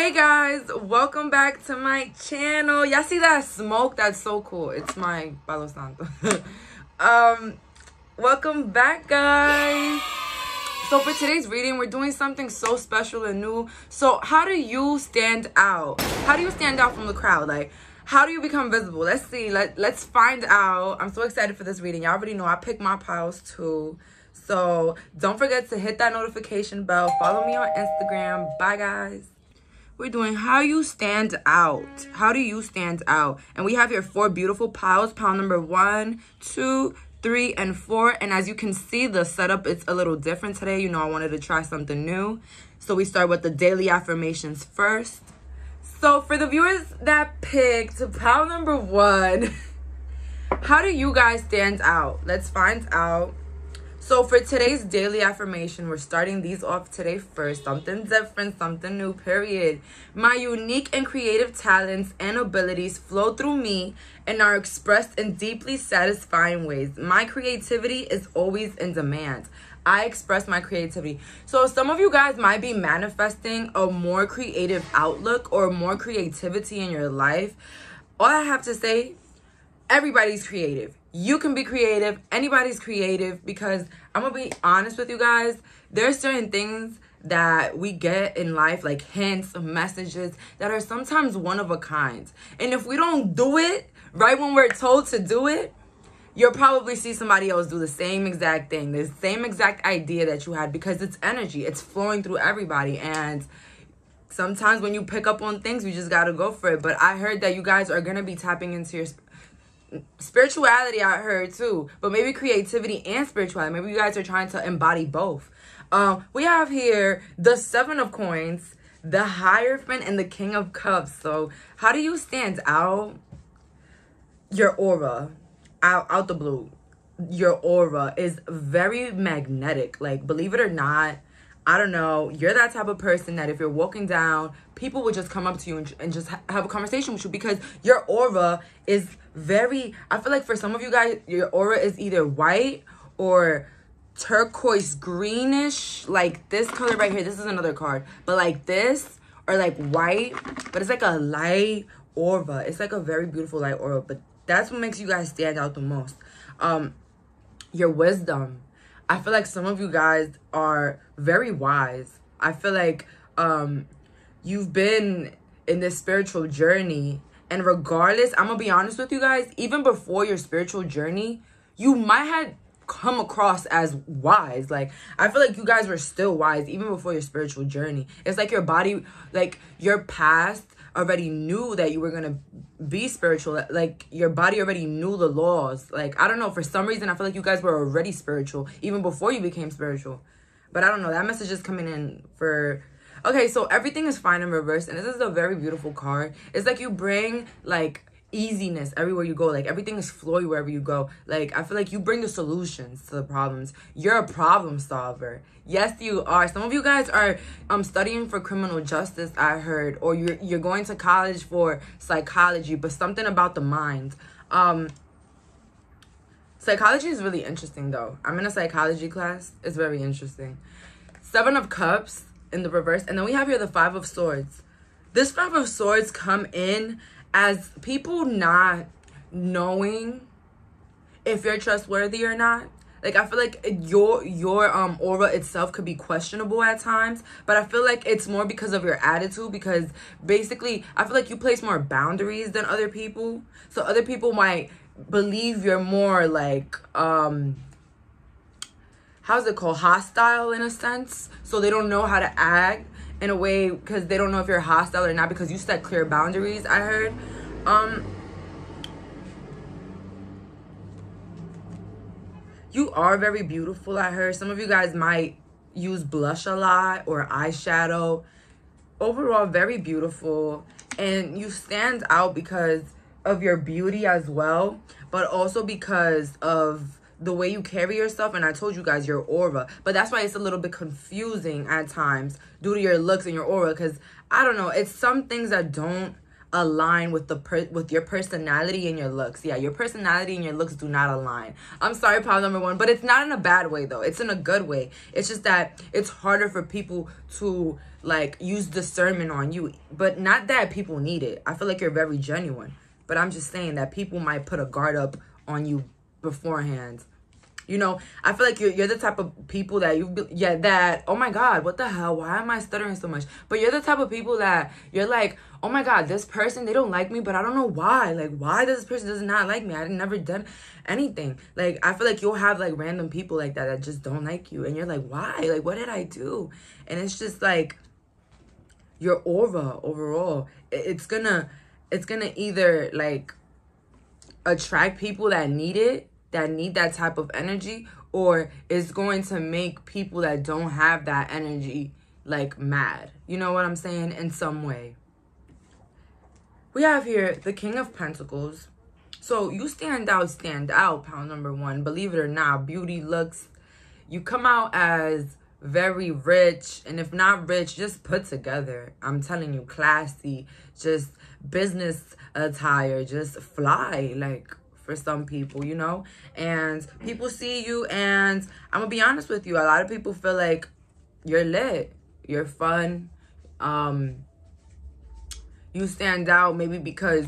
Hey guys, welcome back to my channel. Y'all see that smoke? That's so cool. It's my Palo Santo. Welcome back, guys. So for today's reading, we're doing something so special and new. So how do you stand out? How do you stand out from the crowd? Like, how do you become visible? Let's see. Let's find out. I'm so excited for this reading. Y'all already know I picked my piles too. So don't forget to hit that notification bell. Follow me on Instagram. Bye, guys. We're doing how you stand out. How do you stand out? And we have here 4 beautiful piles. Pile number 1, 2, 3, and 4. And as you can see, the setup is a little different today. You know, I wanted to try something new. So we start with the daily affirmations first. So for the viewers that picked pile number 1, how do you guys stand out? Let's find out. So for today's daily affirmation, we're starting these off today first. Something different, something new, period. My unique and creative talents and abilities flow through me and are expressed in deeply satisfying ways. My creativity is always in demand. I express my creativity. So some of you guys might be manifesting a more creative outlook or more creativity in your life. All I have to say, everybody's creative. You can be creative. Anybody's creative, because I'm going to be honest with you guys. There's certain things that we get in life, like hints, messages, that are sometimes one of a kind. And if we don't do it right when we're told to do it, you'll probably see somebody else do the same exact thing, the same exact idea that you had, because it's energy. It's flowing through everybody. And sometimes when you pick up on things, you just got to go for it. But I heard that you guys are going to be tapping into your spirituality. I heard too, but maybe creativity and spirituality. Maybe you guys are trying to embody both. We have here the 7 of Coins, the Hierophant, and the King of Cups. So how do you stand out? Your aura, out the blue, your aura is very magnetic. Like, believe it or not, I don't know, you're that type of person that if you're walking down, people would just come up to you and just have a conversation with you, because your aura is very, I feel like for some of you guys, your aura is either white or turquoise greenish, like this color right here. This is another card, but like this, or like white, but it's like a light aura. It's like a very beautiful light aura, but that's what makes you guys stand out the most. Your wisdom. I feel like some of you guys are very wise. I feel like you've been in this spiritual journey, and regardless, I'm gonna be honest with you guys, even before your spiritual journey, you might have come across as wise. Like, I feel like you guys were still wise even before your spiritual journey. It's like your body, like your past already knew that you were gonna be spiritual. Like, your body already knew the laws. Like, I don't know, for some reason I feel like you guys were already spiritual even before you became spiritual. But I don't know, that message is coming in for... Okay, so everything is fine in reverse, and this is a very beautiful card. It's like you bring like easiness everywhere you go. Like, everything is flowy wherever you go. Like, I feel like you bring the solutions to the problems. You're a problem solver. Yes, you are. Some of you guys are studying for criminal justice, I heard, or you're going to college for psychology, but something about the mind. Psychology is really interesting though. I'm in a psychology class. It's very interesting. 7 of Cups in the reverse, and then we have here the 5 of Swords. This 5 of Swords come in as people not knowing if you're trustworthy or not. Like, I feel like your aura itself could be questionable at times, but I feel like it's more because of your attitude, because basically I feel like you place more boundaries than other people. So other people might believe you're more like how's it called, hostile in a sense. So they don't know how to act in a way, because they don't know if you're hostile or not, because you set clear boundaries, I heard. You are very beautiful, I heard. Some of you guys might use blush a lot or eyeshadow. Overall, very beautiful. And you stand out because of your beauty as well, but also because of the way you carry yourself. And I told you guys, your aura. But that's why it's a little bit confusing at times due to your looks and your aura, because I don't know, it's some things that don't align with with your personality and your looks. Yeah, your personality and your looks do not align. I'm sorry, pile number one, but it's not in a bad way though. It's in a good way. It's just that it's harder for people to like use discernment on you, but not that people need it. I feel like you're very genuine, but I'm just saying that people might put a guard up on you beforehand. You know, I feel like you're the type of people that oh my God, what the hell? Why am I stuttering so much? But you're the type of people that you're like, oh my God, this person, they don't like me, but I don't know why. Like, why does this person does not like me? I've never done anything. Like, I feel like you'll have like random people like that just don't like you. And you're like, why? Like, what did I do? And it's just like your aura overall. It's gonna either like attract people that need it, that need that type of energy, or it's going to make people that don't have that energy like mad. You know what I'm saying? In some way. We have here the King of Pentacles. So you stand out, pile number one. Believe it or not, beauty, looks. You come out as very rich, and if not rich, just put together. I'm telling you, classy, just business attire, just fly, like, for some people, you know. And people see you, and I'm gonna be honest with you, a lot of people feel like you're lit, you're fun. You stand out maybe because,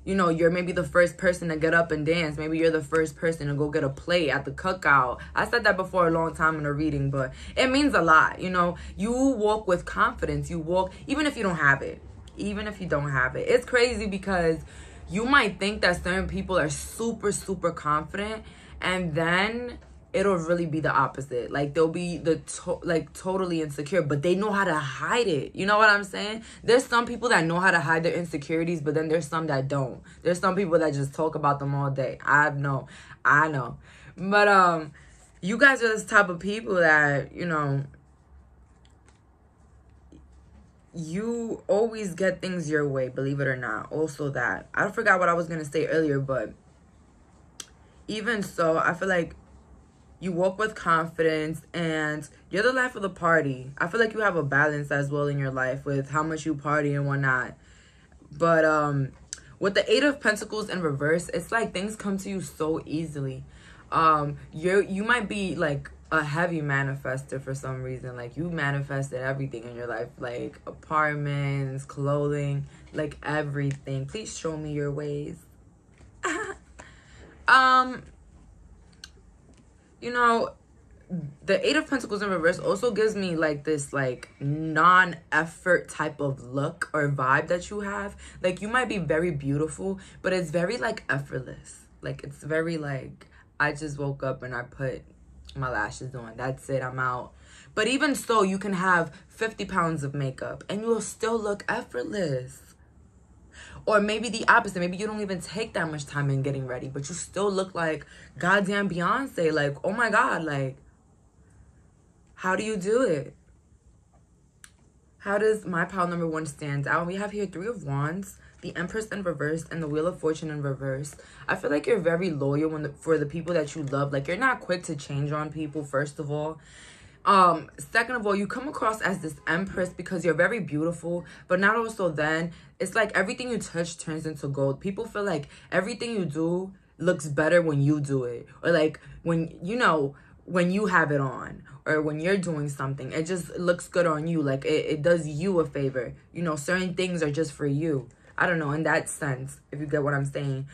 you know, you're maybe the first person to get up and dance. Maybe you're the first person to go get a plate at the cookout. I said that before a long time in a reading, but it means a lot. You know, you walk with confidence. You walk, even if you don't have it. Even if you don't have it. It's crazy because you might think that certain people are super, super confident, and then it'll really be the opposite. Like, they'll be totally insecure, but they know how to hide it. You know what I'm saying? There's some people that know how to hide their insecurities, but then there's some that don't. There's some people that just talk about them all day. I know. But you guys are this type of people that, you know, you always get things your way, believe it or not. Also that. I forgot what I was going to say earlier, but even so, I feel like you walk with confidence and you're the life of the party. I feel like you have a balance as well in your life with how much you party and whatnot. But with the Eight of Pentacles in reverse, it's like things come to you so easily. You might be like a heavy manifester for some reason. Like, you manifested everything in your life, like apartments, clothing, like everything. Please show me your ways. You know, the Eight of Pentacles in reverse also gives me like this like non-effort type of look or vibe that you have. Like, you might be very beautiful, but it's very like effortless. Like, it's very like, I just woke up and I put my lashes on. That's it. I'm out. But even so, you can have 50 pounds of makeup and you will still look effortless. Or maybe the opposite. Maybe you don't even take that much time in getting ready, but you still look like goddamn Beyonce. Like, oh my God, like, how do you do it? How does my pile number one stand out? We have here Three of Wands, the Empress in reverse, and the Wheel of Fortune in reverse. I feel like you're very loyal for the people that you love. Like, you're not quick to change on people, first of all. Second of all, you come across as this Empress because you're very beautiful, but not also then. It's like everything you touch turns into gold. People feel like everything you do looks better when you do it. Or like when, you know, when you have it on, or when you're doing something, it just looks good on you. Like it does you a favor. You know, certain things are just for you. I don't know, in that sense, if you get what I'm saying.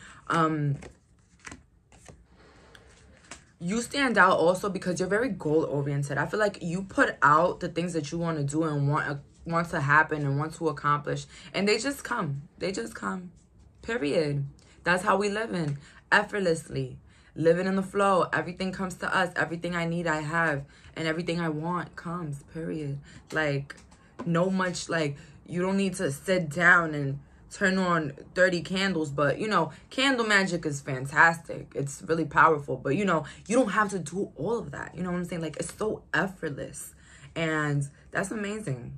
You stand out also because you're very goal-oriented. I feel like you put out the things that you want to do and want to happen and want to accomplish, and they just come. They just come. Period. That's how we live in. Effortlessly. Living in the flow. Everything comes to us. Everything I need, I have. And everything I want comes. Period. Like, no much, like, you don't need to sit down and turn on 30 candles, but you know, candle magic is fantastic. It's really powerful, but you know, you don't have to do all of that. You know what I'm saying? Like, it's so effortless, and that's amazing.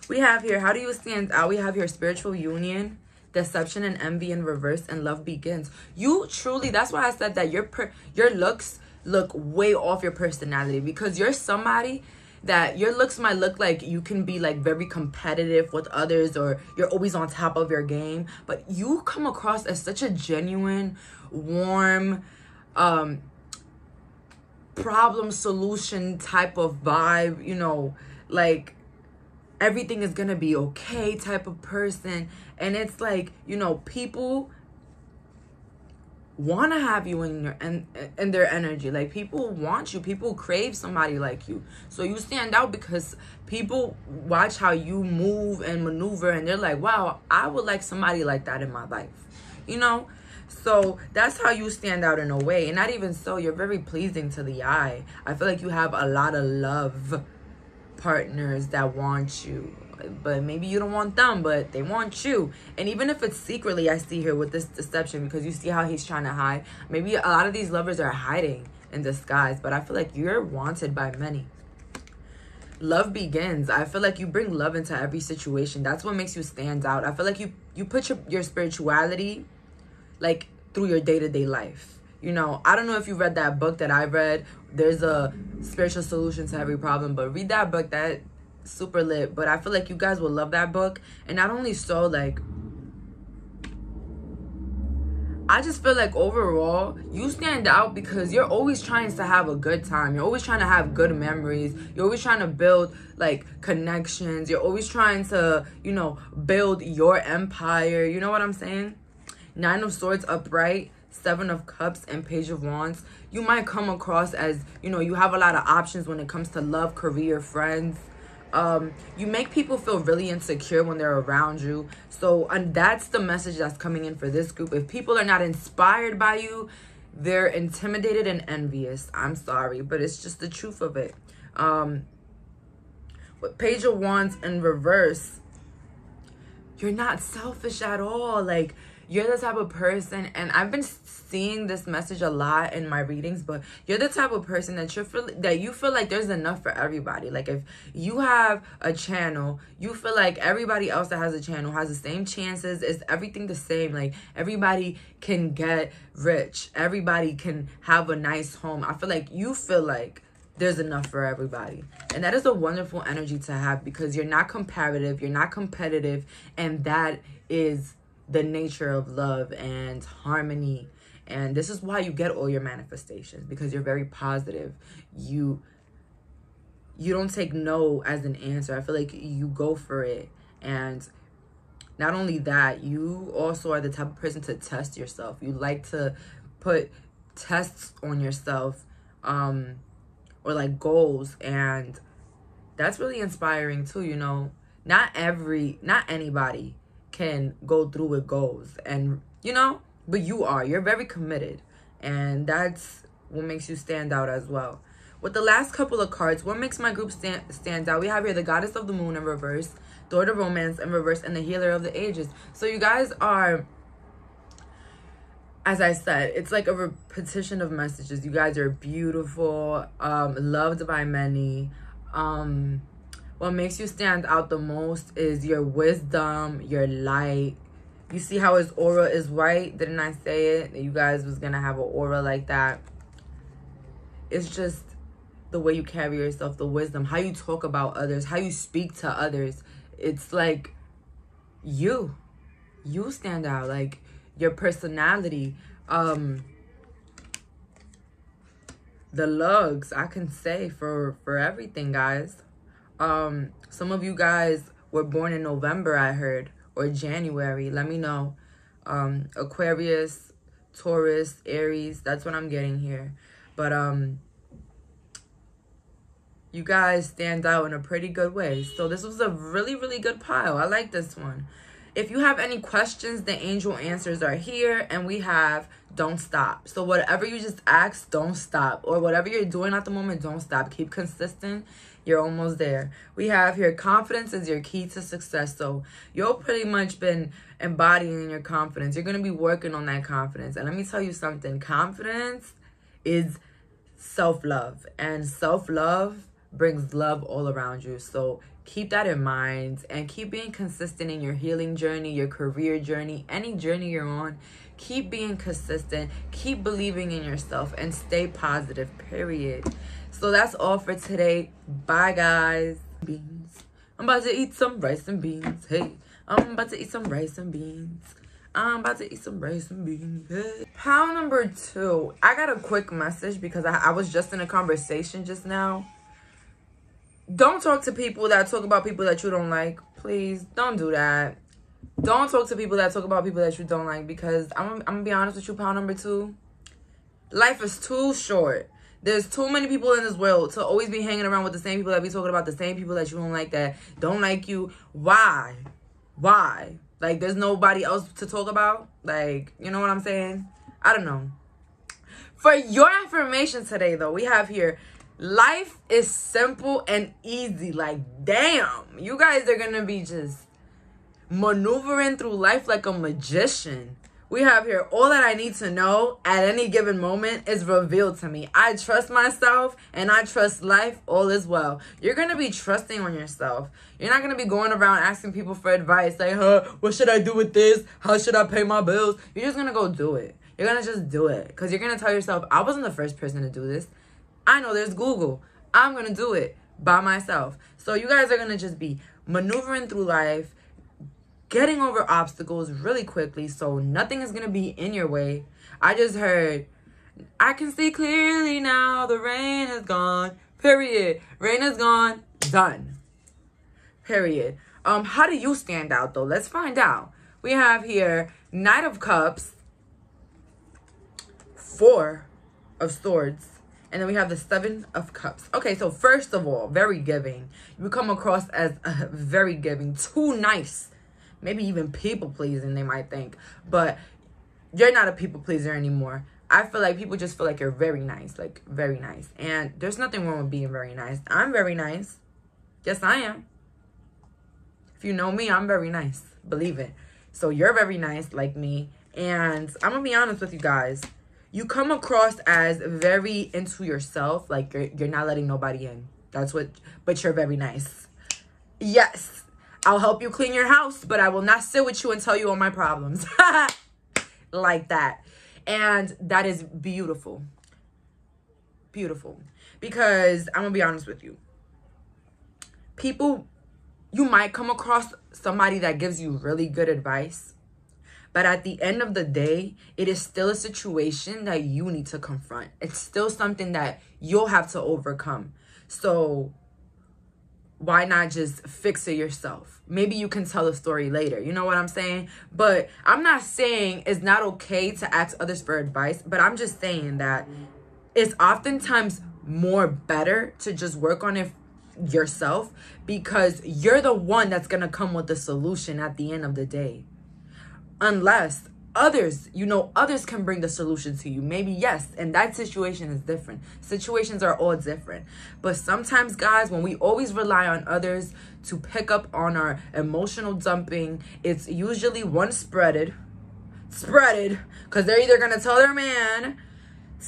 We have here, how do you stand out? We have here spiritual union, deception and envy in reverse, and love begins. You truly, that's why I said that your looks look way off your personality, because you're somebody that your looks might look like you can be like very competitive with others, or you're always on top of your game, but you come across as such a genuine, warm, problem solution type of vibe, you know, like everything is gonna be okay type of person. And it's like, you know, people want to have you in their energy. Like, people want you, people crave somebody like you. So you stand out because people watch how you move and maneuver, and they're like, wow, I would like somebody like that in my life, you know. So that's how you stand out in a way. And not even so, you're very pleasing to the eye. I feel like you have a lot of love partners that want you, but maybe you don't want them, but they want you. And even if it's secretly, I see here with this deception, because you see how he's trying to hide. Maybe a lot of these lovers are hiding in disguise, but I feel like you're wanted by many. Love begins. I feel like you bring love into every situation. That's what makes you stand out. I feel like you put your spirituality like through your day-to-day life. You know, I don't know if you read that book that I read. There's a spiritual solution to every problem, but read that book. That super lit. But I feel like you guys will love that book. And not only so, like, I just feel like overall you stand out because you're always trying to have a good time. You're always trying to have good memories. You're always trying to build like connections. You're always trying to, you know, build your empire. You know what I'm saying? 9 of Swords upright, 7 of Cups, and Page of Wands. You might come across as, you know, you have a lot of options when it comes to love, career, friends. You make people feel really insecure when they're around you. So, and that's the message that's coming in for this group. If people are not inspired by you, they're intimidated and envious. I'm sorry, but it's just the truth of it. With Page of Wands in reverse, you're not selfish at all. Like, you're the type of person, and I've been seeing this message a lot in my readings, but you're the type of person that you feel like there's enough for everybody. Like, if you have a channel, you feel like everybody else that has a channel has the same chances. Is everything the same? Like, everybody can get rich. Everybody can have a nice home. I feel like you feel like there's enough for everybody. And that is a wonderful energy to have, because you're not comparative, you're not competitive, and that is the nature of love and harmony. And this is why you get all your manifestations, because you're very positive. You don't take no as an answer. I feel like you go for it. And not only that, you also are the type of person to test yourself. You like to put tests on yourself, or like goals, and that's really inspiring too. You know, not anybody can go through with goals, and you know, but you're very committed, and that's what makes you stand out as well. With the last couple of cards, what makes my group stand out? We have here the Goddess of the Moon in reverse, the Lord of Romance in reverse, and the Healer of the Ages. So you guys are, as I said, it's like a repetition of messages. You guys are beautiful, loved by many. What makes you stand out the most is your wisdom, your light. You see how his aura is white? Didn't I say it? That you guys was going to have an aura like that. It's just the way you carry yourself, the wisdom, how you talk about others, how you speak to others. It's like you stand out, like your personality. The lugs, I can say for everything, guys. Some of you guys were born in November, I heard, or January. Let me know. Aquarius, Taurus, Aries, that's what I'm getting here. But you guys stand out in a pretty good way. So this was a really, really good pile. I like this one. If you have any questions, the angel answers are here, and we have don't stop. So whatever you just asked, don't stop. Or whatever you're doing at the moment, don't stop. Keep consistent. You're almost there. We have here confidence is your key to success. So you've pretty much been embodying your confidence. You're going to be working on that confidence. And let me tell you something. Confidence is self-love. And self-love brings love all around you. So keep that in mind, and keep being consistent in your healing journey, your career journey, any journey you're on. Keep being consistent, keep believing in yourself, and stay positive, period. So that's all for today. Bye, guys. Beans. I'm about to eat some rice and beans. Hey, I'm about to eat some rice and beans. I'm about to eat some rice and beans. Hey. Pound number 2. I got a quick message because I was just in a conversation just now. Don't talk to people that talk about people that you don't like. Please, don't do that. Don't talk to people that talk about people that you don't like, because I'm gonna be honest with you, pound number 2. Life is too short. There's too many people in this world to always be hanging around with the same people that be talking about the same people that you don't like, that don't like you. Why? Why? Like, there's nobody else to talk about? Like, you know what I'm saying? I don't know. For your affirmation today, though, we have here, life is simple and easy. Like, damn. You guys are going to be just maneuvering through life like a magician. We have here, all that I need to know at any given moment is revealed to me. I trust myself and I trust life. All is well. You're going to be trusting on yourself. You're not going to be going around asking people for advice. Like, what should I do with this? How should I pay my bills? You're just going to go do it. You're going to just do it. Because you're going to tell yourself, I wasn't the first person to do this. I know there's Google. I'm going to do it by myself. So you guys are going to just be maneuvering through life, getting over obstacles really quickly, so nothing is going to be in your way. I just heard, I can see clearly now, the rain is gone. Period. Rain is gone. Done. Period. How do you stand out, though? Let's find out. We have here Knight of Cups, 4 of Swords, and then we have the 7 of Cups. Okay, so first of all, very giving. You come across as very giving. Too nice. Maybe even people-pleasing, they might think. But you're not a people-pleaser anymore. I feel like people just feel like you're very nice. Like, very nice. And there's nothing wrong with being very nice. I'm very nice. Yes, I am. If you know me, I'm very nice. Believe it. So you're very nice, like me. And I'm going to be honest with you guys. You come across as very into yourself. Like, you're not letting nobody in. That's what... But you're very nice. Yes. I'll help you clean your house, but I will not sit with you and tell you all my problems. Like that. And that is beautiful. Beautiful. Because I'm going to be honest with you. People, you might come across somebody that gives you really good advice. But at the end of the day, it is still a situation that you need to confront. It's still something that you'll have to overcome. So why not just fix it yourself? Maybe you can tell a story later. You know what I'm saying? But I'm not saying it's not okay to ask others for advice. But I'm just saying that it's oftentimes more better to just work on it yourself, because you're the one that's going to come with the solution at the end of the day. Unless others, others can bring the solution to you. Maybe, yes, and that situation is different. Situations are all different. But sometimes, guys, when we always rely on others to pick up on our emotional dumping, it's usually one spreaded, because they're either going to tell their man,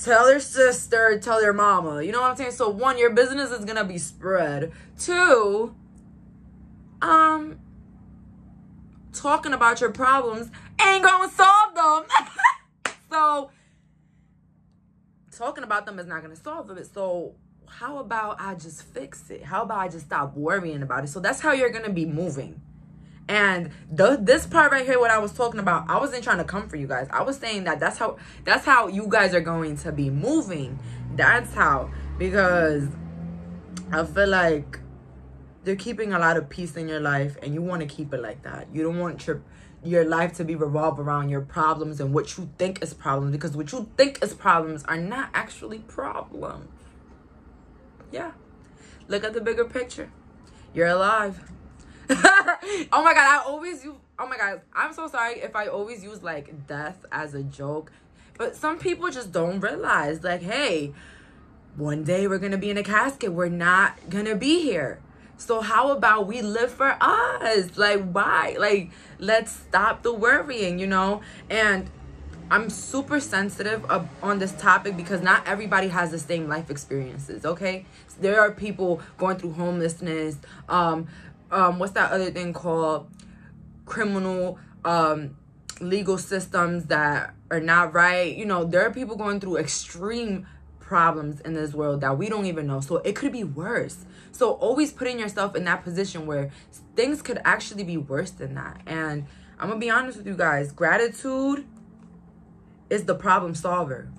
tell their sister, tell their mama. You know what I'm saying? So, 1, your business is going to be spread. 2, talking about your problems ain't gonna solve them. So talking about them is not gonna solve it. So how about I just fix it? How about I just stop worrying about it? So that's how you're gonna be moving. And this part right here, what I was talking about, I wasn't trying to come for you guys. I was saying that that's how you guys are going to be moving. That's how, because I feel like they're keeping a lot of peace in your life, and you want to keep it like that. You don't want your life to be revolved around your problems and what you think is problems, because what you think is problems are not actually problems. Yeah. Look at the bigger picture. You're alive. Oh my God, oh my God, I'm so sorry if I always use like death as a joke, but some people just don't realize, like, hey, one day we're going to be in a casket. We're not going to be here. So how about we live for us? Like, why? Like, let's stop the worrying, And I'm super sensitive on this topic because not everybody has the same life experiences, okay? There are people going through homelessness. What's that other thing called? Criminal legal systems that are not right. There are people going through extreme problems in this world that we don't even know. So it could be worse. So always putting yourself in that position where things could actually be worse than that. And I'm going to be honest with you guys. Gratitude is the problem solver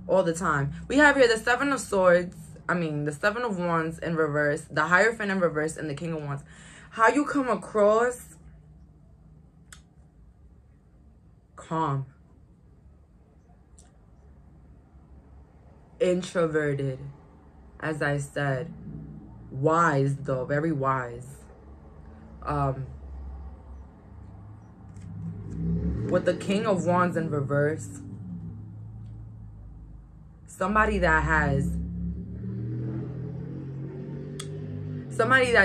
all the time. We have here the Seven of Swords. The Seven of Wands in reverse. The Hierophant in reverse. And the King of Wands. How you come across? Calm. Introverted, as I said. Wise, though, very wise. With the King of Wands in reverse, somebody that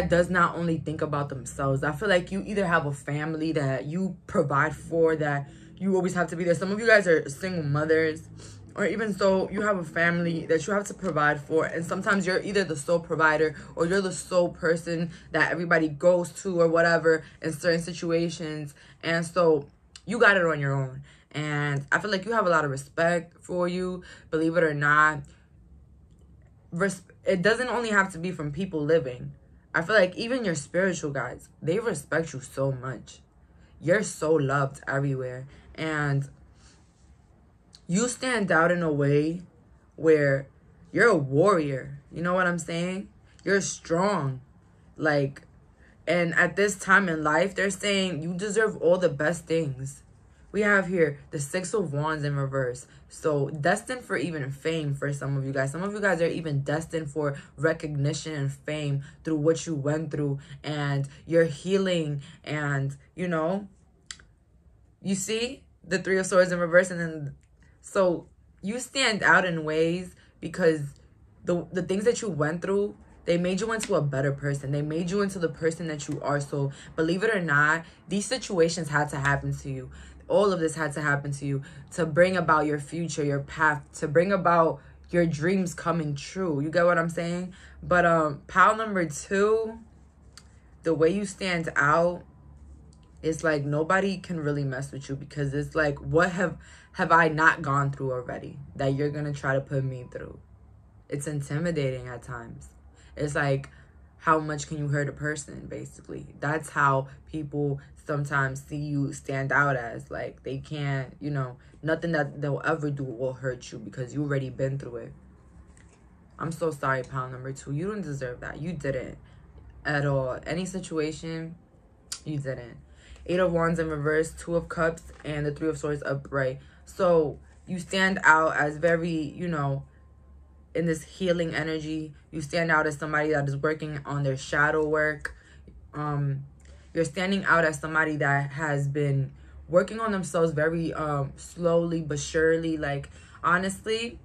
does not only think about themselves. I feel like you either have a family that you provide for, that you always have to be there. Some of you guys are single mothers, or even so, you have a family that you have to provide for. And sometimes you're either the sole provider or you're the sole person that everybody goes to or whatever in certain situations. And so you got it on your own. And I feel like you have a lot of respect for you, believe it or not. It doesn't only have to be from people living. I feel like even your spiritual guides, they respect you so much. You're so loved everywhere. And you stand out in a way where you're a warrior. You know what I'm saying? You're strong. Like, and at this time in life, they're saying you deserve all the best things. We have here the Six of Wands in reverse. So destined for even fame for some of you guys. Some of you guys are even destined for recognition and fame through what you went through and your healing. And, you know, you see the Three of Swords in reverse. And then, so you stand out in ways because the things that you went through, they made you into a better person. They made you into the person that you are. So believe it or not, these situations had to happen to you. All of this had to happen to you to bring about your future, your path, to bring about your dreams coming true. You get what I'm saying? But pile number 2, the way you stand out, it's like nobody can really mess with you, because it's like, what have I not gone through already that you're going to try to put me through? It's intimidating at times. It's like, how much can you hurt a person, basically? That's how people sometimes see you stand out as. Like, they can't, you know, nothing that they'll ever do will hurt you because you already been through it. I'm so sorry, pile number 2. You don't deserve that. You didn't at all. Any situation, you didn't. 8 of Wands in reverse, 2 of Cups, and the 3 of Swords upright. So you stand out as very, you know, in this healing energy. You stand out as somebody that is working on their shadow work. You're standing out as somebody that has been working on themselves very slowly but surely. Like, honestly,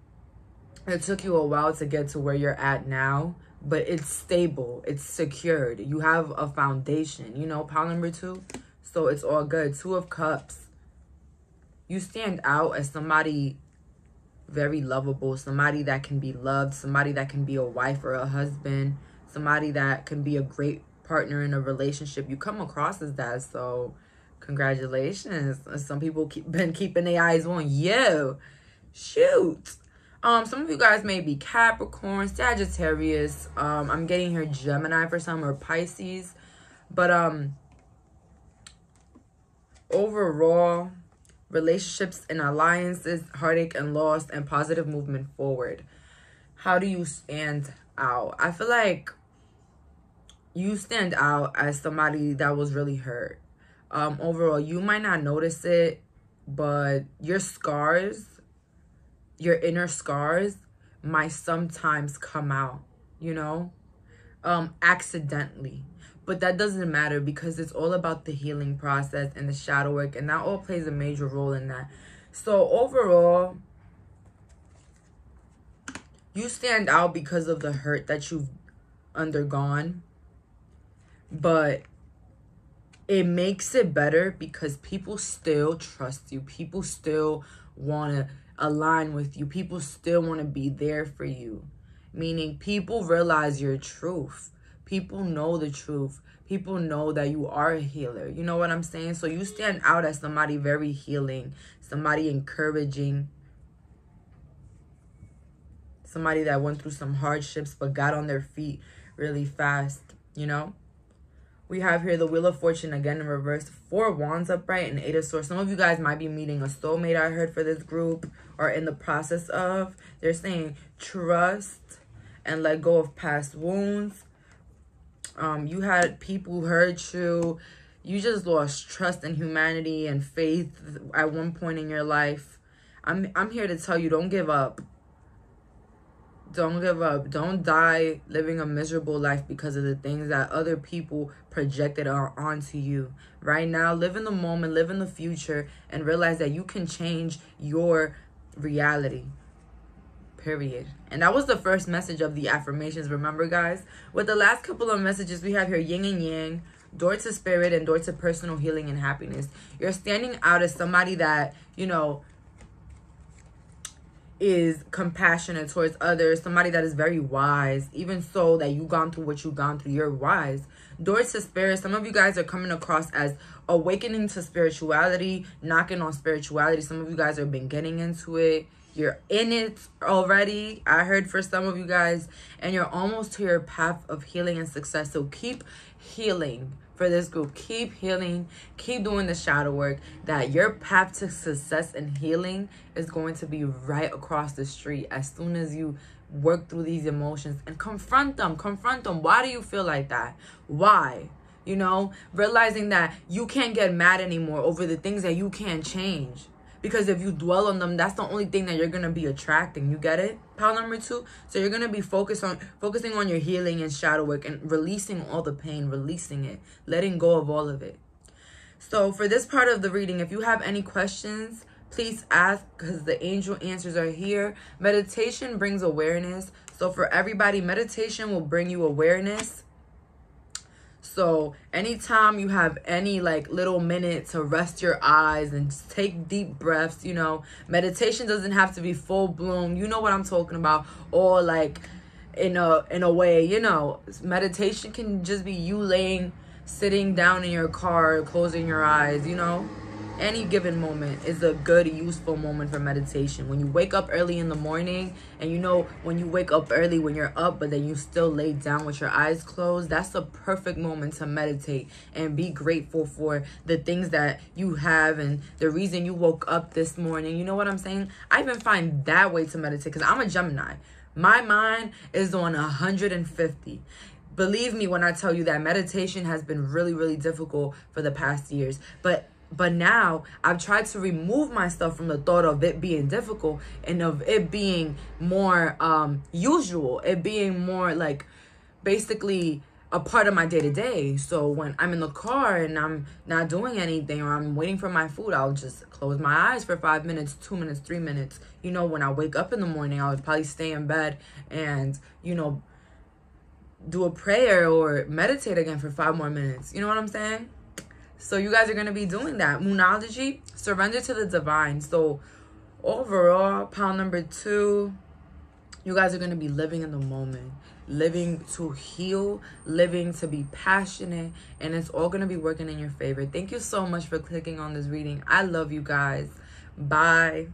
it took you a while to get to where you're at now, but it's stable. It's secured. You have a foundation, you know, pile number 2. So it's all good. 2 of Cups. You stand out as somebody very lovable, somebody that can be loved, somebody that can be a wife or a husband, somebody that can be a great partner in a relationship. You come across as that, so congratulations. Some people been keeping their eyes on you. Shoot. Some of you guys may be Capricorn, Sagittarius. I'm getting here Gemini for some, or Pisces. But overall, relationships and alliances, heartache and loss, and positive movement forward. How do you stand out? I feel like you stand out as somebody that was really hurt. Overall, you might not notice it, but your scars, your inner scars, might sometimes come out, you know, accidentally. But that doesn't matter, because it's all about the healing process and the shadow work, and that all plays a major role in that. So overall, you stand out because of the hurt that you've undergone, but it makes it better because people still trust you. People still want to align with you. People still want to be there for you. Meaning, people realize your truth. People know the truth. People know that you are a healer. You know what I'm saying? So you stand out as somebody very healing, somebody encouraging, somebody that went through some hardships but got on their feet really fast, you know. We have here the Wheel of Fortune again in reverse, 4 Wands upright, and 8 of Swords. Some of you guys might be meeting a soulmate, I heard, for this group, or in the process of. They're saying trust and let go of past wounds. You had people who hurt you. You just lost trust in humanity and faith at one point in your life. I'm here to tell you, don't give up. Don't give up. Don't die living a miserable life because of the things that other people projected onto you. Right now, live in the moment, live in the future, and realize that you can change your reality. Period. And that was the first message of the affirmations, remember, guys? With the last couple of messages, we have here yin and yang, door to spirit, and door to personal healing and happiness. You're standing out as somebody that, you know, is compassionate towards others, somebody that is very wise. Even so that you've gone through what you've gone through, you're wise. Door to spirit, some of you guys are coming across as awakening to spirituality, knocking on spirituality. Some of you guys have been getting into it. You're in it already, I heard, for some of you guys, and you're almost to your path of healing and success. So keep healing. For this group, keep healing, keep doing the shadow work, that your path to success and healing is going to be right across the street as soon as you work through these emotions and confront them. Why do you feel like that? Why? You know, realizing that you can't get mad anymore over the things that you can't change. Because if you dwell on them, that's the only thing that you're going to be attracting. You get it? Pile number 2. So you're going to be focusing on your healing and shadow work and releasing all the pain, releasing it, letting go of all of it. So for this part of the reading, if you have any questions, please ask, because the angel answers are here. Meditation brings awareness. So for everybody, meditation will bring you awareness. So anytime you have any like little minute to rest your eyes and just take deep breaths, you know, meditation doesn't have to be full bloom. You know what I'm talking about? Or like in a way, you know, meditation can just be you sitting down in your car, closing your eyes, you know. Any given moment is a good, useful moment for meditation. When you wake up early in the morning, and you know when you wake up early when you're up, but then you still lay down with your eyes closed, that's a perfect moment to meditate and be grateful for the things that you have and the reason you woke up this morning. You know what I'm saying? I even find that way to meditate because I'm a Gemini. My mind is on 150. Believe me when I tell you that meditation has been really, really difficult for the past years. But now I've tried to remove myself from the thought of it being difficult and of it being more usual, it being more like basically a part of my day-to-day. So when I'm in the car and I'm not doing anything or I'm waiting for my food, I'll just close my eyes for 5 minutes, 2 minutes, 3 minutes. You know, when I wake up in the morning, I would probably stay in bed and, you know, do a prayer or meditate again for 5 more minutes. You know what I'm saying? So you guys are going to be doing that. Moonology, surrender to the divine. So overall, pile number 2, you guys are going to be living in the moment, living to heal, living to be passionate, and it's all going to be working in your favor. Thank you so much for clicking on this reading. I love you guys. Bye.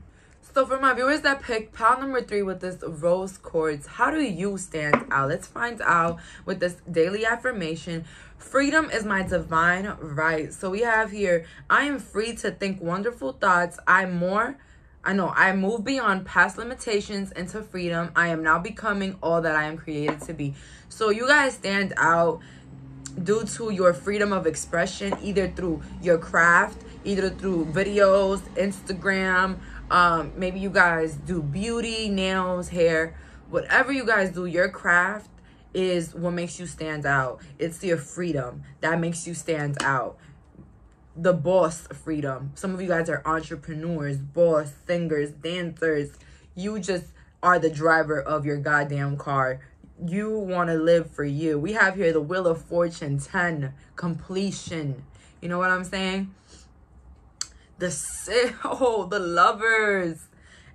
So for my viewers that picked pile number 3 with this rose quartz, how do you stand out? Let's find out with this daily affirmation. Freedom is my divine right. So we have here, I am free to think wonderful thoughts. I move beyond past limitations into freedom. I am now becoming all that I am created to be. So you guys stand out due to your freedom of expression, either through your craft, either through videos, Instagram, maybe you guys do beauty, nails, hair, whatever you guys do, your craft is what makes you stand out. It's your freedom that makes you stand out. The boss freedom. Some of you guys are entrepreneurs, boss, singers, dancers. You just are the driver of your goddamn car. You want to live for you. We have here the Wheel of Fortune, 10, completion. You know what I'm saying? The Lovers.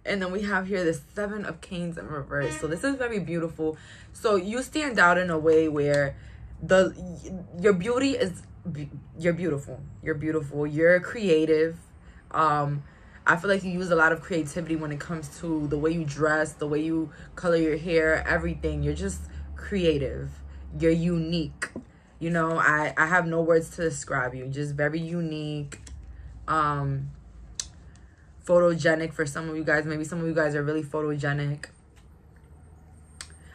And then we have here the 7 of Canes in reverse. So this is very beautiful. So you stand out in a way where your beauty is, you're beautiful. You're beautiful. You're creative. I feel like you use a lot of creativity when it comes to the way you dress, the way you color your hair, everything. You're just creative. You're unique. You know, I have no words to describe you. Just very unique. Photogenic for some of you guys. Maybe some of you guys are really photogenic.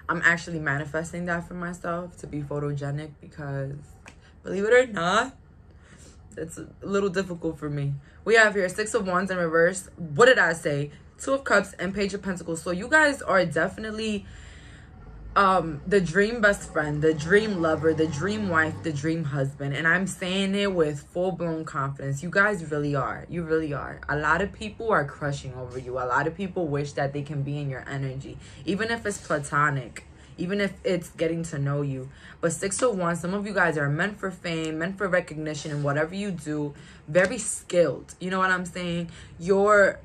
I'm actually manifesting that for myself, to be photogenic, because believe it or not, it's a little difficult for me. We have here 6 of Wands in reverse. What did I say? 2 of Cups and Page of Pentacles. So you guys are definitely the dream best friend, the dream lover, the dream wife, the dream husband. And I'm saying it with full-blown confidence. You guys really are. You really are. A lot of people are crushing over you. A lot of people wish that they can be in your energy, even if it's platonic, even if it's getting to know you. But 6 of Wands, some of you guys are meant for fame, meant for recognition, and whatever you do, very skilled. You know what I'm saying? You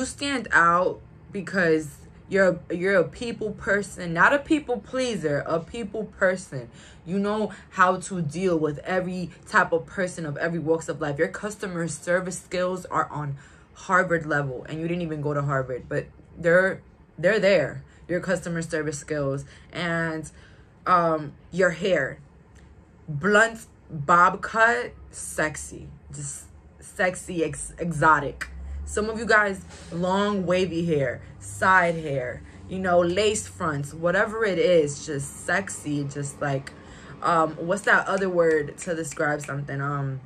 stand out because you're a people person, not a people pleaser, a people person. You know how to deal with every type of person of every walks of life. Your customer service skills are on Harvard level, and you didn't even go to Harvard, but they're there. Your customer service skills, and your hair, blunt bob cut, sexy, just sexy, exotic. Some of you guys, long wavy hair, side hair, you know, lace fronts, whatever it is, just sexy, just like, what's that other word to describe something?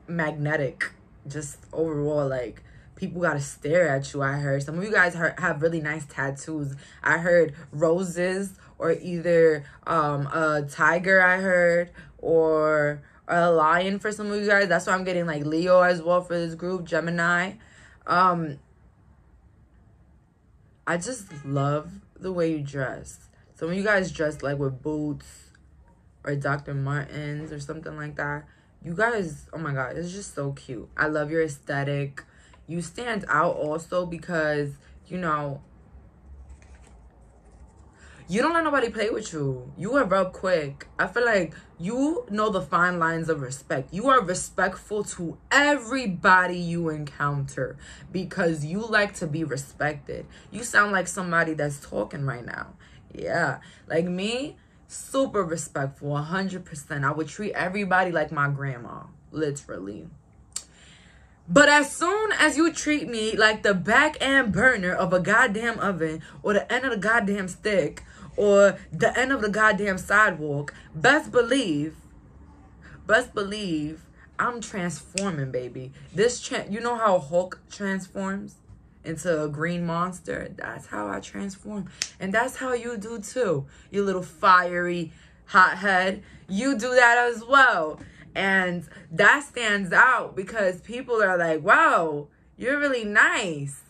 Magnetic, just overall, like, people gotta stare at you. I heard some of you guys have really nice tattoos. I heard roses, or either a tiger, I heard, or a lion for some of you guys. That's why I'm getting like Leo as well for this group, Gemini. I just love the way you dress. Some of you guys dress like with boots or Dr. Martens or something like that. You guys, oh my God, it's just so cute. I love your aesthetic. You stand out also because, you know, you don't let nobody play with you. You are real quick. I feel like you know the fine lines of respect. You are respectful to everybody you encounter because you like to be respected. You sound like somebody that's talking right now. Yeah. Like me, super respectful, 100%. I would treat everybody like my grandma, literally. But as soon as you treat me like the back end burner of a goddamn oven, or the end of the goddamn stick, or the end of the goddamn sidewalk, best believe I'm transforming, baby. You know how Hulk transforms into a green monster? That's how I transform. And that's how you do too. You little fiery hothead. You do that as well. And that stands out because people are like, wow, you're really nice.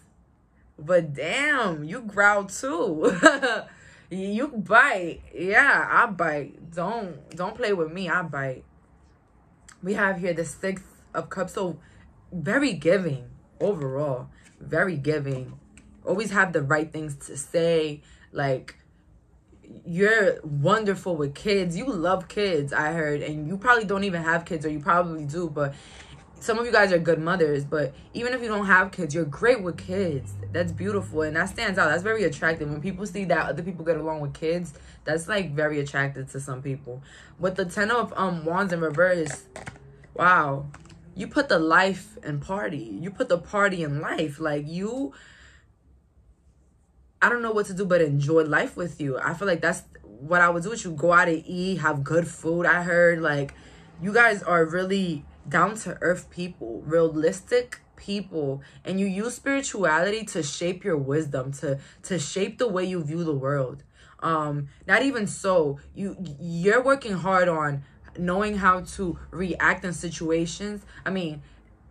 But damn, you growl too. You bite. Yeah, I bite. Don't play with me. I bite. We have here the 6 of Cups. So very giving overall. Very giving. Always have the right things to say. Like, you're wonderful with kids. You love kids, I heard. And you probably don't even have kids, or you probably do. But some of you guys are good mothers. But even if you don't have kids, you're great with kids. That's beautiful. And that stands out. That's very attractive. When people see that other people get along with kids, that's like very attractive to some people. With the 10 of Wands in reverse, wow. You put the life in party. You put the party in life. Like, I don't know what to do but enjoy life with you. I feel like that's what I would do with you. Go out to eat, have good food. I heard, like, you guys are really down-to-earth people, realistic people. And you use spirituality to shape your wisdom, to shape the way you view the world. Not even so. You're working hard on knowing how to react in situations. I mean,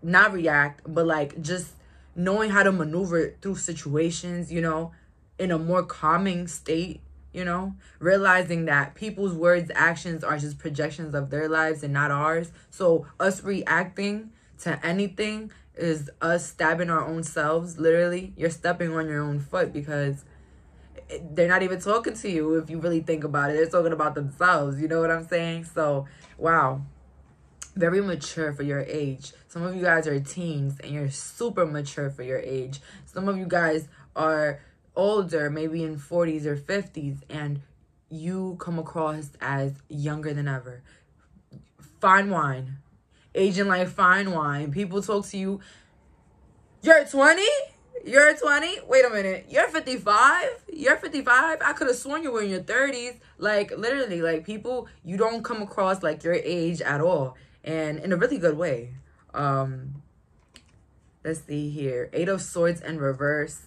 not react, but like just knowing how to maneuver through situations, you know, in a more calming state, you know, realizing that people's words, actions are just projections of their lives and not ours. So us reacting to anything is us stabbing our own selves. Literally, you're stepping on your own foot because they're not even talking to you. If you really think about it, they're talking about themselves. You know what I'm saying? So, wow. very mature for your age. Some of you guys are teens and you're super mature for your age. Some of you guys are older, maybe in 40s or 50s, and you come across as younger than ever. Fine wine. Aging like fine wine. People talk to you, you're 20? You're 20? Wait a minute. You're 55? You're 55? I could have sworn you were in your 30s. Like, literally, like, people, you don't come across like your age at all. And in a really good way. Let's see here. 8 of Swords in reverse.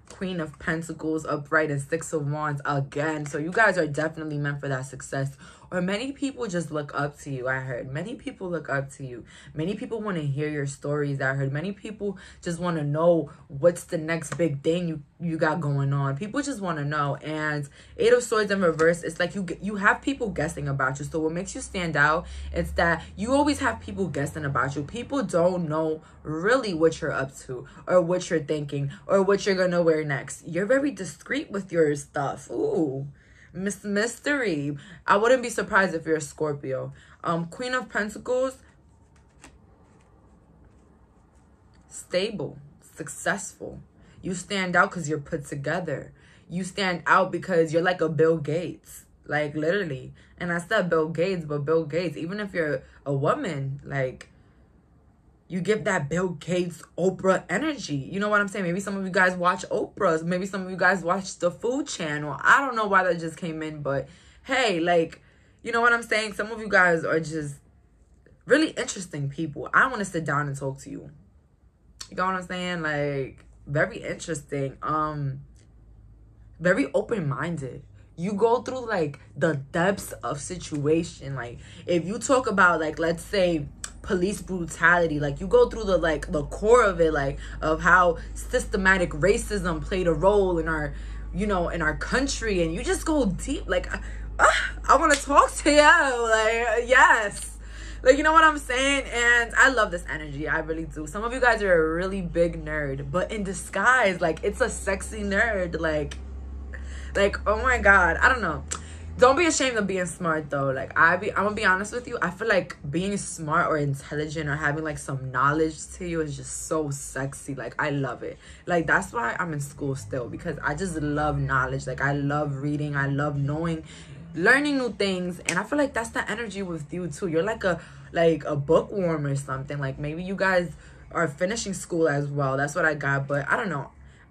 Queen of Pentacles upright and 6 of Wands again. So you guys are definitely meant for that success. Or many people just look up to you, I heard. Many people look up to you. Many people want to hear your stories, I heard. Many people just want to know what's the next big thing you got going on. People just want to know. And 8 of Swords in reverse, it's like you have people guessing about you. So what makes you stand out is that you always have people guessing about you. People don't know really what you're up to or what you're thinking or what you're going to wear next. You're very discreet with your stuff. Ooh. Mystery. I wouldn't be surprised if you're a Scorpio. Queen of Pentacles. Stable. Successful. You stand out because you're put together. You stand out because you're like a Bill Gates. Like, literally. And I said Bill Gates, but Bill Gates, even if you're a woman, like, you give that Bill Gates, Oprah energy. You know what I'm saying? Maybe some of you guys watch Oprah's. Maybe some of you guys watch the Food Channel. I don't know why that just came in, but hey, like, you know what I'm saying? Some of you guys are just really interesting people. I want to sit down and talk to you. You know what I'm saying? Like, very interesting. Very open-minded. You go through, like, the depths of situation. Like, if you talk about, like, let's say police brutality, like, you go through the core of it, like, of how systematic racism played a role in our, you know, in our country, and you just go deep. Like, I want to talk to you. Like, yes. Like, you know what I'm saying? And I love this energy. I really do. Some of you guys are a really big nerd, but in disguise. Like, it's a sexy nerd. Like, oh my God. I don't know. Don't be ashamed of being smart, though. Like, I'm gonna be honest with you. I feel like being smart or intelligent or having, like, some knowledge to you is just so sexy. Like, I love it. Like, that's why I'm in school still, because I just love knowledge. Like, I love reading. I love knowing, learning new things. And I feel like that's the energy with you, too. You're like a bookworm or something. Like, maybe you guys are finishing school as well. That's what I got. But I don't know.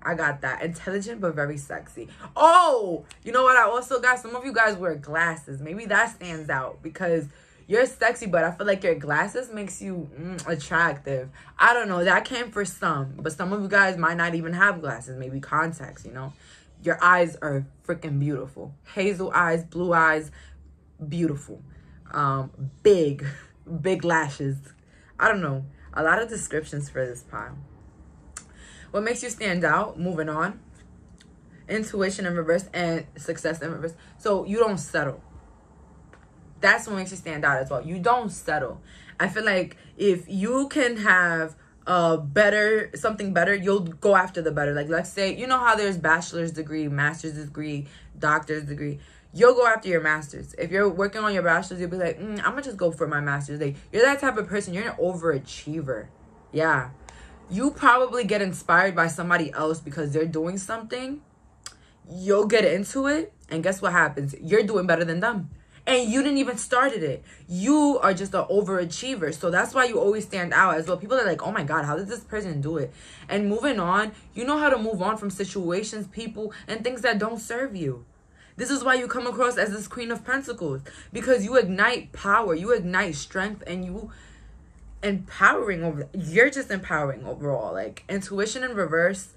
I got that. Intelligent, but very sexy. Oh, you know what I also got? Some of you guys wear glasses. Maybe that stands out because you're sexy, but I feel like your glasses makes you attractive. I don't know. That came for some, but some of you guys might not even have glasses. Maybe contacts, you know? Your eyes are freaking beautiful. Hazel eyes, blue eyes, beautiful. Big lashes. I don't know. A lot of descriptions for this pile. What makes you stand out? Moving on. Intuition in reverse and success in reverse. So you don't settle. That's what makes you stand out as well. You don't settle. I feel like if you can have something better, you'll go after the better. Like, let's say, you know how there's bachelor's degree, master's degree, doctor's degree. You'll go after your master's. If you're working on your bachelor's, you'll be like, I'm gonna just go for my master's. Like, you're that type of person. You're an overachiever. Yeah. You probably get inspired by somebody else because they're doing something. You'll get into it, and guess what happens? You're doing better than them. And you didn't even started it. You are just an overachiever. So that's why you always stand out as well. People are like, oh my God, how did this person do it? And moving on, you know how to move on from situations, people, and things that don't serve you. This is why you come across as this Queen of Pentacles. Because you ignite power, you ignite strength, and you you're just empowering overall. Like, intuition in reverse,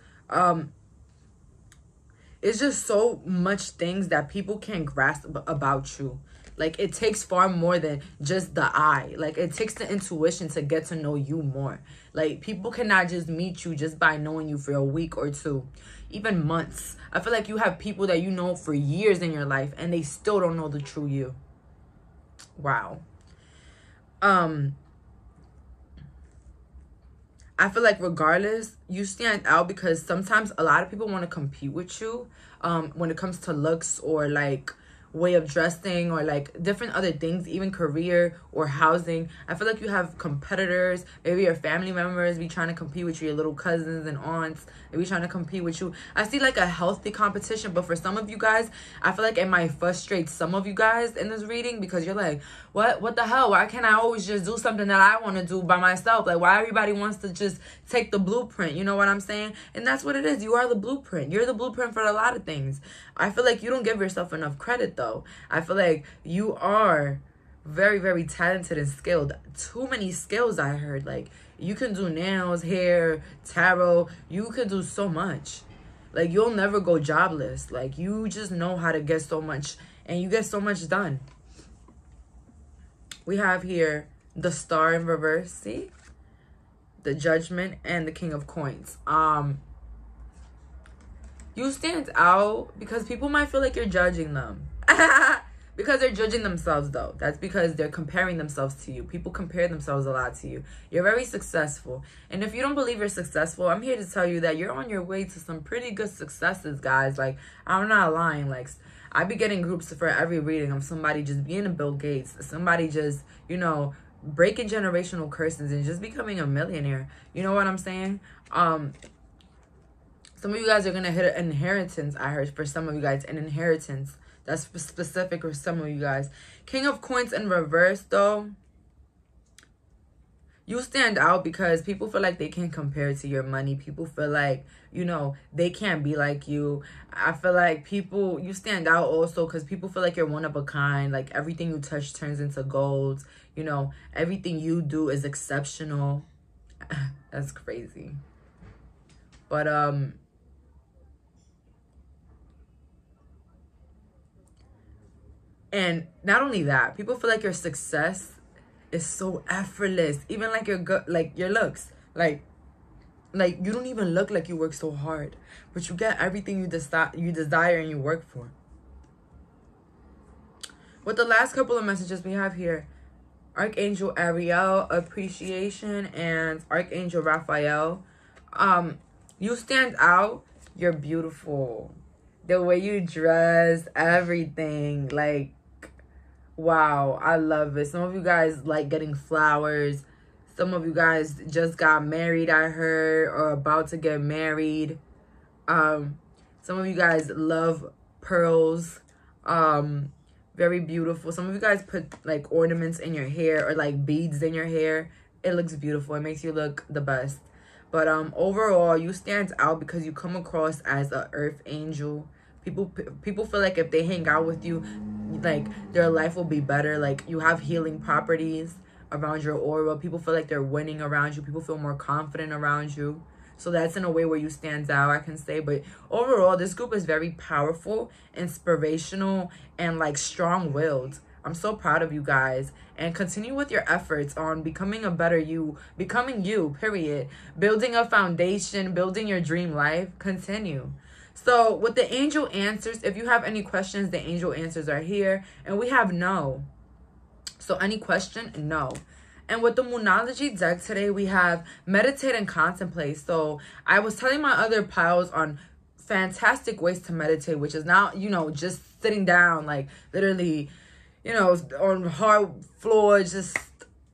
it's just so much things that people can't grasp about you. Like, it takes far more than just the eye. Like, it takes the intuition to get to know you more. Like, people cannot just meet you just by knowing you for a week or two, even months. I feel like you have people that you know for years in your life and they still don't know the true you. Wow. I feel like regardless, you stand out because sometimes a lot of people want to compete with you when it comes to looks or, like, way of dressing, or like different other things, even career or housing. I feel like you have competitors. Maybe your family members be trying to compete with you, your little cousins and aunts, they be trying to compete with you. I see like a healthy competition, but for some of you guys, I feel like it might frustrate some of you guys in this reading, because you're like, what the hell? Why can't I always just do something that I want to do by myself? Like, why everybody wants to just take the blueprint? You know what I'm saying? And that's what it is. You are the blueprint. You're the blueprint for a lot of things. I feel like you don't give yourself enough credit, though. I feel like you are very, very talented and skilled. Too many skills, I heard. Like, you can do nails, hair, tarot. You can do so much. Like, you'll never go jobless. Like, you just know how to get so much, and you get so much done. We have here the Star in reverse, see? The Judgment and the King of Coins. You stand out because people might feel like you're judging them. Because they're judging themselves, though. That's because they're comparing themselves to you. People compare themselves a lot to you. You're very successful. And if you don't believe you're successful, I'm here to tell you that you're on your way to some pretty good successes, guys. Like, I'm not lying. Like, I be getting groups for every reading of somebody just being a Bill Gates. Somebody just, you know, breaking generational curses and just becoming a millionaire. You know what I'm saying? Some of you guys are going to hit an inheritance, I heard, for some of you guys. An inheritance. That's specific for some of you guys. King of Coins in reverse, though. You stand out because people feel like they can't compare to your money. People feel like, you know, they can't be like you. I feel like you stand out also because people feel like you're one of a kind. Like, everything you touch turns into gold. You know, everything you do is exceptional. That's crazy. But, and not only that, people feel like your success is so effortless. Even like your looks. Like you don't even look like you work so hard, but you get everything you desire and you work for. With the last couple of messages we have here, Archangel Ariel, appreciation, and Archangel Raphael. You stand out. You're beautiful. The way you dress, everything, like, wow, I love it. Some of you guys like getting flowers. Some of you guys just got married, I heard, or about to get married. Some of you guys love pearls. Very beautiful. Some of you guys put like ornaments in your hair or like beads in your hair. It looks beautiful. It makes you look the best. But overall, you stand out because you come across as an earth angel. People feel like if they hang out with you, like, their life will be better. Like, you have healing properties around your aura. People feel like they're winning around you. People feel more confident around you. So that's in a way where you stand out, I can say. But overall, this group is very powerful, inspirational, and like strong-willed. I'm so proud of you guys. And continue with your efforts on becoming a better you. Becoming you, period. Building a foundation, building your dream life. Continue. So with the angel answers, if you have any questions, the angel answers are here. And we have no. So any question, no. And with the Moonology deck today, we have meditate and contemplate. So I was telling my other piles on fantastic ways to meditate, which is not, you know, just sitting down, like literally, you know, on hard floor, just,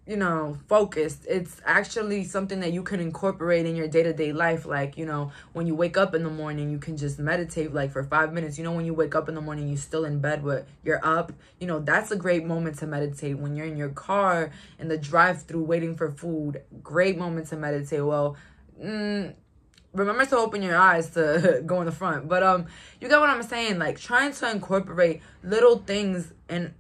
you know, focused. It's actually something that you can incorporate in your day-to-day life. Like, you know, when you wake up in the morning, you can just meditate like for 5 minutes. You know, when you wake up in the morning, you're still in bed, but you're up. You know, that's a great moment to meditate. When you're in your car, in the drive-thru, waiting for food, great moment to meditate. Well, remember to open your eyes to go in the front. But you get what I'm saying? Like, trying to incorporate little things in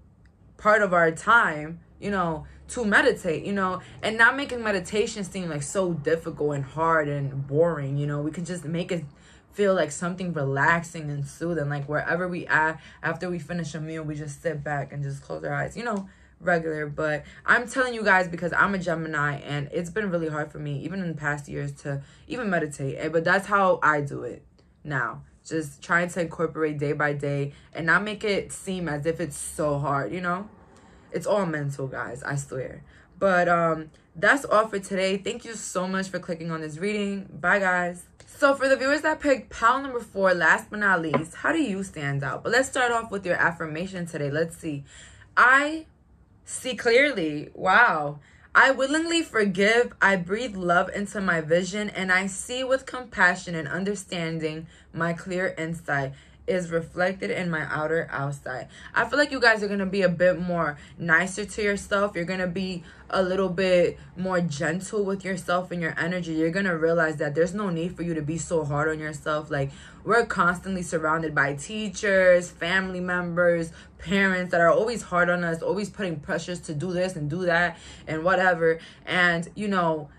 part of our time, you know, to meditate, you know, and not making meditation seem like so difficult and hard and boring. You know, we can just make it feel like something relaxing and soothing. Like, wherever we at, after we finish a meal, we just sit back and just close our eyes, you know, regular. But I'm telling you guys because I'm a Gemini, and it's been really hard for me, even in the past years, to even meditate. But that's how I do it now. Just trying to incorporate day by day and not make it seem as if it's so hard, you know. It's all mental, guys, I swear. But that's all for today. Thank you so much for clicking on this reading. Bye, guys. So for the viewers that picked pile number 4, last but not least, how do you stand out? But let's start off with your affirmation today. Let's see. I see clearly. Wow. I willingly forgive. I breathe love into my vision, and I see with compassion and understanding. My clear insight is reflected in my outer outside. I feel like you guys are going to be a bit more nicer to yourself. You're going to be a little bit more gentle with yourself and your energy. You're going to realize that there's no need for you to be so hard on yourself. Like, we're constantly surrounded by teachers, family members, parents that are always hard on us, always putting pressures to do this and do that and whatever. And, you know,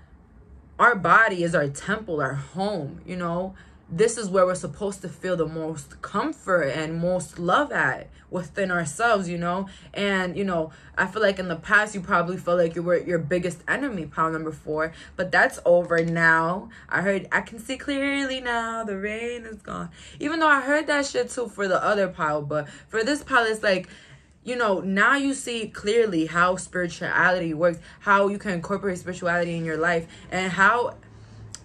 our body is our temple, our home, you know. This is where we're supposed to feel the most comfort and most love at within ourselves, you know. And, you know, I feel like in the past you probably felt like you were your biggest enemy, pile number 4, but that's over now. I can see clearly now, the rain is gone. Even though I heard that shit too for the other pile, but for this pile, it's like, you know, now you see clearly how spirituality works, how you can incorporate spirituality in your life, and how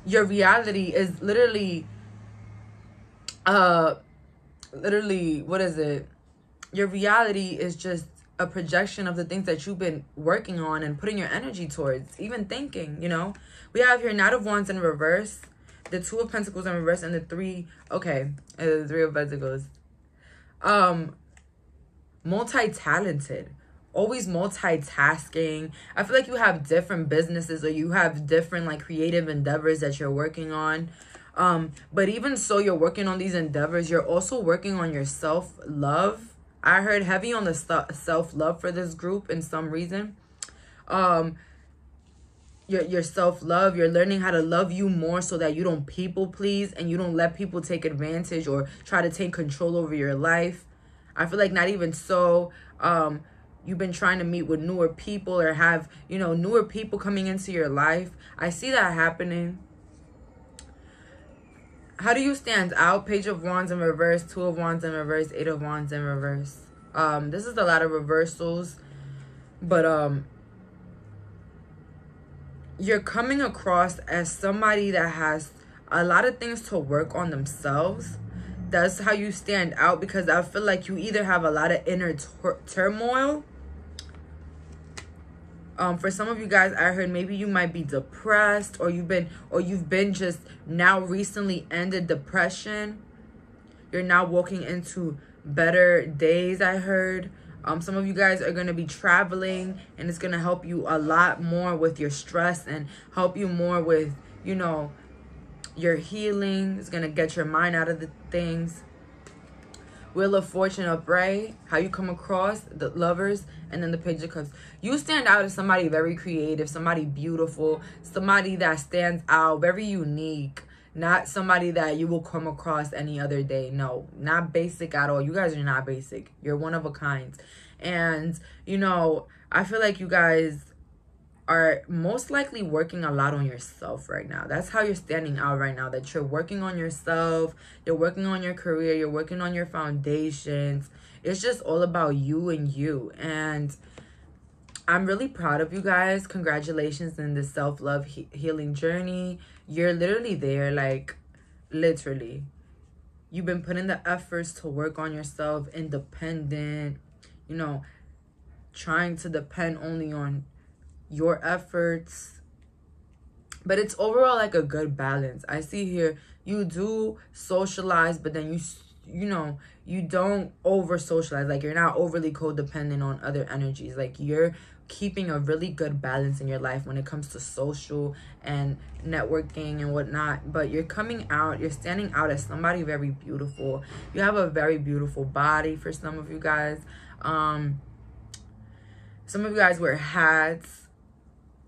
your reality is literally, what is it? Your reality is just a projection of the things that you've been working on and putting your energy towards, even thinking, you know. We have here Knight of Wands in reverse, the 2 of Pentacles in reverse, and the 3 of Pentacles. Multi-talented, always multitasking. I feel like you have different businesses, or you have different like creative endeavors that you're working on. But even so, you're working on these endeavors, you're also working on your self-love. I heard heavy on the self-love for this group in some reason. Your self-love, you're learning how to love you more so that you don't people please and you don't let people take advantage or try to take control over your life. I feel like not even so, you've been trying to meet with newer people or have, you know, newer people coming into your life. I see that happening. How do you stand out? Page of Wands in reverse, 2 of Wands in reverse, 8 of Wands in reverse. This is a lot of reversals, but you're coming across as somebody that has a lot of things to work on themselves. That's how you stand out, because I feel like you either have a lot of inner turmoil. For some of you guys, I heard maybe you might be depressed, or you've been just now recently ended depression. You're now walking into better days, I heard. Some of you guys are going to be traveling, and it's going to help you a lot more with your stress and help you more with, you know, your healing. It's going to get your mind out of the things. Wheel of Fortune upright, how you come across, the Lovers, and then the Page of Cups. You stand out as somebody very creative, somebody beautiful, somebody that stands out, very unique. Not somebody that you will come across any other day. No, not basic at all. You guys are not basic. You're one of a kind. And, you know, I feel like you guys are most likely working a lot on yourself right now. That's how you're standing out right now, that you're working on yourself, you're working on your career, you're working on your foundations. It's just all about you and you. And I'm really proud of you guys. Congratulations in the self-love healing journey. You're literally there, like literally. You've been putting the efforts to work on yourself, independent, you know, trying to depend only on your efforts. But it's overall like a good balance. I see here you do socialize, but then you know, you don't over socialize. Like, you're not overly codependent on other energies. Like, you're keeping a really good balance in your life when it comes to social and networking and whatnot. But you're coming out, you're standing out as somebody very beautiful. You have a very beautiful body for some of you guys. Some of you guys wear hats.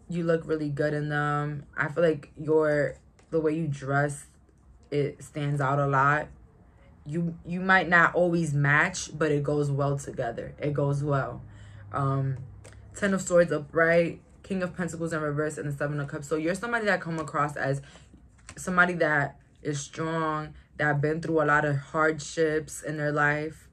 You look really good in them. I feel like the way you dress, it stands out a lot. You might not always match, but it goes well together. It goes well. 10 of Swords upright, King of Pentacles in reverse, and the 7 of Cups. So you're somebody that come across as somebody that is strong, that been through a lot of hardships in their life.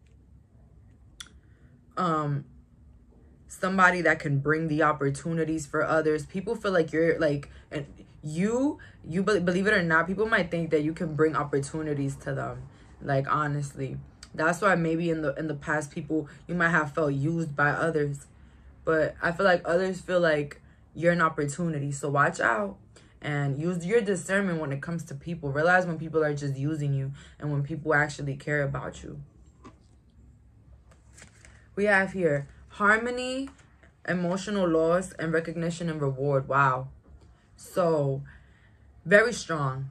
somebody that can bring the opportunities for others. People feel like you're like, and you believe it or not, people might think that you can bring opportunities to them. Like, honestly, that's why maybe in the past, people, you might have felt used by others, but I feel like others feel like you're an opportunity. So watch out and use your discernment when it comes to people. Realize when people are just using you and when people actually care about you. We have here harmony, emotional loss, and recognition and reward. Wow. So very strong.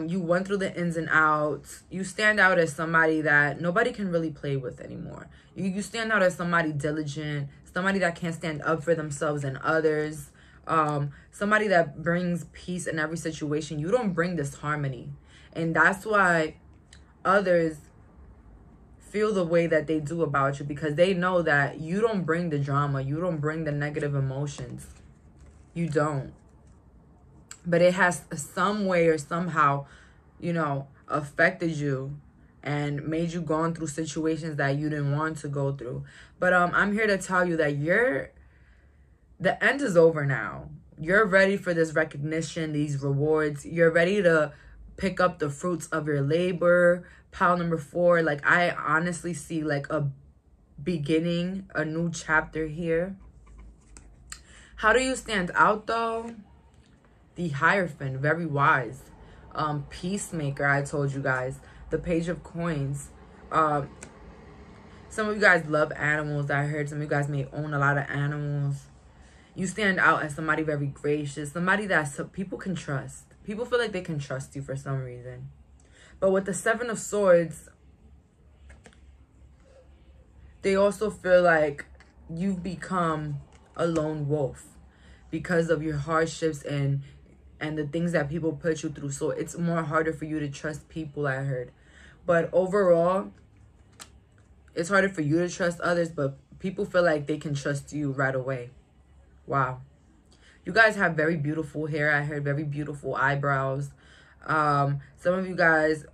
You went through the ins and outs. You stand out as somebody that nobody can really play with anymore. You stand out as somebody diligent, somebody that can stand up for themselves and others, somebody that brings peace in every situation. You don't bring disharmony, and that's why others feel the way that they do about you, because they know that you don't bring the drama, you don't bring the negative emotions. You don't. But it has some way or somehow, you know, affected you and made you gone through situations that you didn't want to go through. But I'm here to tell you that the end is over now. You're ready for this recognition, these rewards. You're ready to pick up the fruits of your labor. Pile number 4, like, I honestly see like a beginning, a new chapter here. How do you stand out though? The Hierophant, very wise. Peacemaker, I told you guys. The Page of Coins. Some of you guys love animals. I heard some of you guys may own a lot of animals. You stand out as somebody very gracious, somebody that people can trust. People feel like they can trust you for some reason. But with the 7 of Swords, they also feel like you've become a lone wolf because of your hardships and the things that people put you through. So it's more harder for you to trust people, I heard. But overall, it's harder for you to trust others, but people feel like they can trust you right away. Wow. You guys have very beautiful hair. I heard very beautiful eyebrows. Some of you guys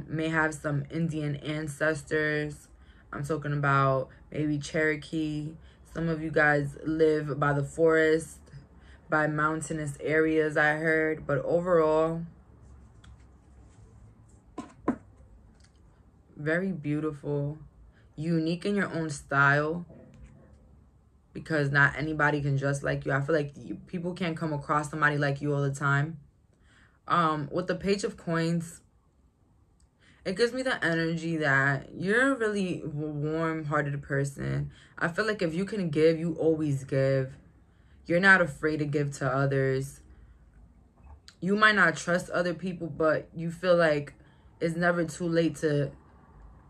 may have some Indian ancestors. I'm talking about maybe Cherokee. Some of you guys live by the forest, by mountainous areas, I heard. But overall, very beautiful, unique in your own style, because not anybody can dress like you. I feel like people can't come across somebody like you all the time. With the Page of Coins, it gives me the energy that you're a really warm-hearted person. I feel like if you can give, you always give. You're not afraid to give to others. You might not trust other people, but you feel like it's never too late to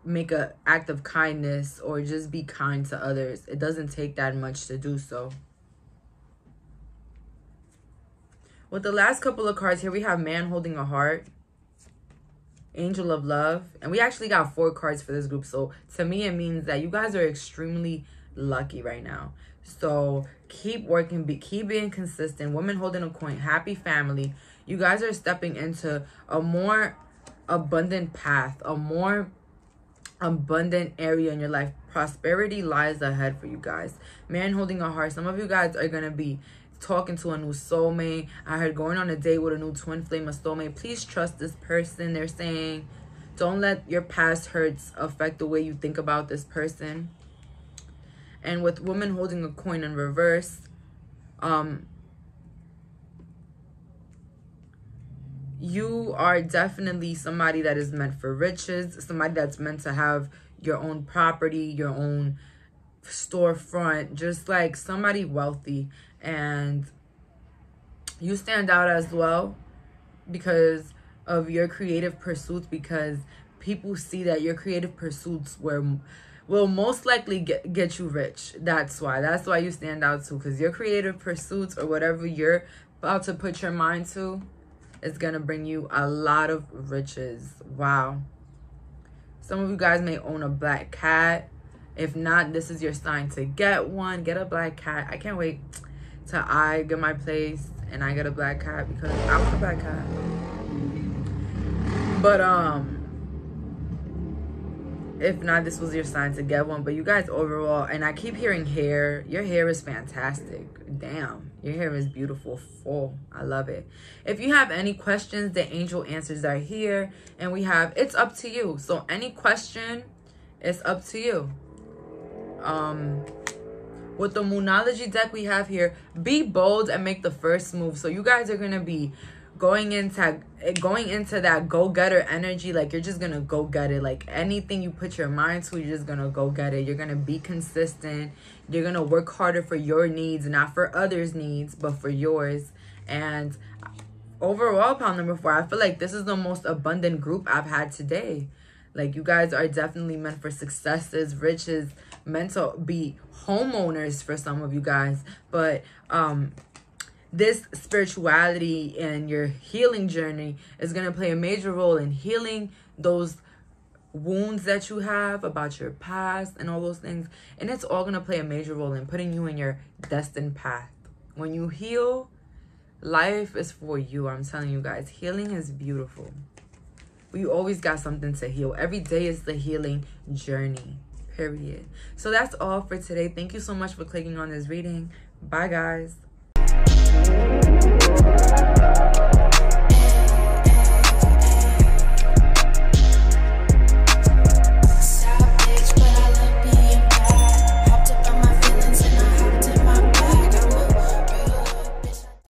make an act of kindness or just be kind to others. It doesn't take that much to do so. With the last couple of cards here, we have Man Holding a Heart, Angel of Love, and we actually got 4 cards for this group. So to me, it means that you guys are extremely lucky right now. So keep working, keep being consistent. Woman Holding a Coin, happy family. You guys are stepping into a more abundant path, a more abundant area in your life. Prosperity lies ahead for you guys. Man Holding a Heart. Some of you guys are going to be talking to a new soulmate. I heard going on a date with a new twin flame, a soulmate. Please trust this person. They're saying don't let your past hurts affect the way you think about this person. And with Woman Holding a Coin in reverse, you are definitely somebody that is meant for riches, somebody that's meant to have your own property, your own storefront, just like somebody wealthy. And you stand out as well because of your creative pursuits, because people see that your creative pursuits will most likely get you rich. That's why you stand out too, because your creative pursuits or whatever you're about to put your mind to is gonna bring you a lot of riches. Wow. Some of you guys may own a black cat. If not, this is your sign to get one. Get a black cat. I can't wait till I get my place and I get a black cat, because I want a black cat. But If not, this was your sign to get one. But you guys overall, and I keep hearing hair. Your hair is fantastic. Damn, your hair is beautiful, full. I love it. If you have any questions, the angel answers are here. And we have, it's up to you. So any question, it's up to you. With the Moonology deck we have here, be bold and make the first move. So you guys are going to be going into that go-getter energy. Like, you're just gonna go get it. Like, anything you put your mind to, you're just gonna go get it. You're gonna be consistent. You're gonna work harder for your needs, not for others' needs, but for yours. And overall, pile number 4, I feel like this is the most abundant group I've had today. Like, you guys are definitely meant for successes, riches, meant to be homeowners for some of you guys. But this spirituality and your healing journey is going to play a major role in healing those wounds that you have about your past and all those things. And it's all going to play a major role in putting you in your destined path. When you heal, life is for you. I'm telling you guys, healing is beautiful. We always got something to heal. Every day is the healing journey, period. So that's all for today. Thank you so much for clicking on this reading. Bye, guys.